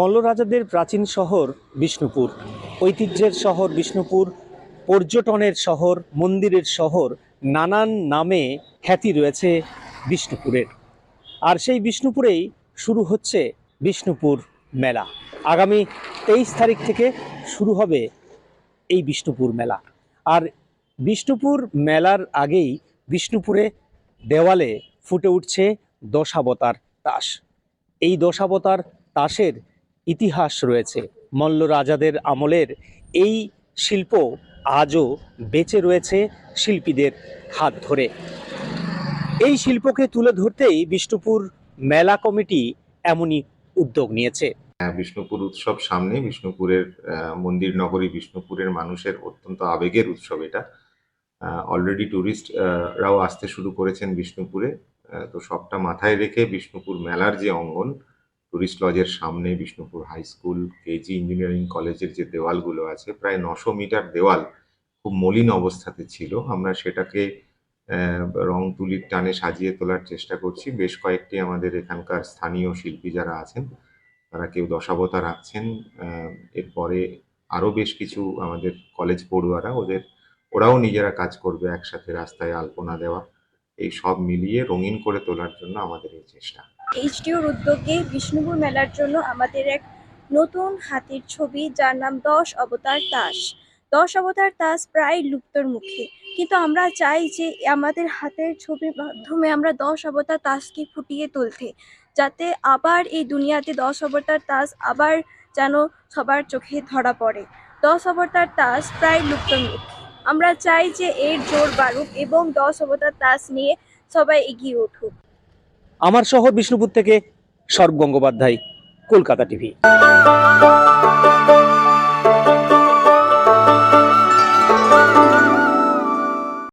মল্লরাজাদের প্রাচীন শহর বিষ্ণুপুর, ঐতিহ্যের শহর বিষ্ণুপুর, পর্যটনের শহর, মন্দিরের শহর, নানান নামে খ্যাতি রয়েছে বিষ্ণুপুরের। আর সেই বিষ্ণুপুরেই শুরু হচ্ছে বিষ্ণুপুর মেলা। আগামী 23 তারিখ থেকে শুরু হবে এই বিষ্ণুপুর মেলা। আর বিষ্ণুপুর মেলার আগেই বিষ্ণুপুরে দেওয়ালে ফুটে উঠছে দশাবতার তাস। এই দশাবতার তাসের ইতিহাস রয়েছে। মল্ল রাজাদের আমলের এই শিল্প আজও বেঁচে রয়েছে শিল্পীদের হাত ধরে। এই শিল্পকে তুলে ধরতেই বিষ্ণুপুর মেলা কমিটি এমনই উদ্যোগ নিয়েছে। বিষ্ণুপুর উৎসব সামনে, বিষ্ণুপুরের মন্দির নগরী বিষ্ণুপুরের মানুষের অত্যন্ত আবেগের উৎসব এটা। অলরেডি টুরিস্টরাও আসতে শুরু করেছেন বিষ্ণুপুরে। তো সবটা মাথায় রেখে বিষ্ণুপুর মেলার যে অঙ্গন, টুরিস্ট লজের সামনে Bishnupur high school, KG engineering কলেজের যে দেওয়ালগুলো আছে, প্রায় 900 মিটার দেওয়াল খুব মলিন অবস্থাতে ছিল। আমরা সেটাকে রং তুলির টানে সাজিয়ে তোলার চেষ্টা করছি। বেশ কয়েকটি আমাদের এখানকার স্থানীয় শিল্পী যারা আছেন তারা কেউ দশাবতার আঁকছেন। এরপরে আরো বেশ কিছু আমাদের কলেজ পড়ুয়ারা ওরাও নিজেরা কাজ করবে, একসাথে রাস্তায় আলপনা দেওয়া, এই সব মিলিয়ে রঙিন করে তোলার জন্য আমাদের এই চেষ্টা। এইচডিওর উদ্যোগে বিষ্ণুপুর মেলার জন্য আমাদের এক নতুন হাতির ছবি, যার নাম 10 অবতার তাস। 10 অবতার তাস প্রায় লুপ্তর মুখে, কিন্তু আমরা চাই যে আমাদের হাতের ছবির মাধ্যমে আমরা 10 অবতার তাসকে ফুটিয়ে তুলতে, যাতে আবার এই দুনিয়াতে 10 অবতার তাস আবার যেন সবার চোখে ধরা পড়ে। 10 অবতার তাস প্রায় লুপ্তর মুখে, আমরা চাই যে এর জোর বাড়ুক এবং 10 অবতার তাস নিয়ে সবাই এগিয়ে উঠুক। আমার শহর বিষ্ণুপুর থেকে স্বর্প গঙ্গোপাধ্যায়, কলকাতা টিভি।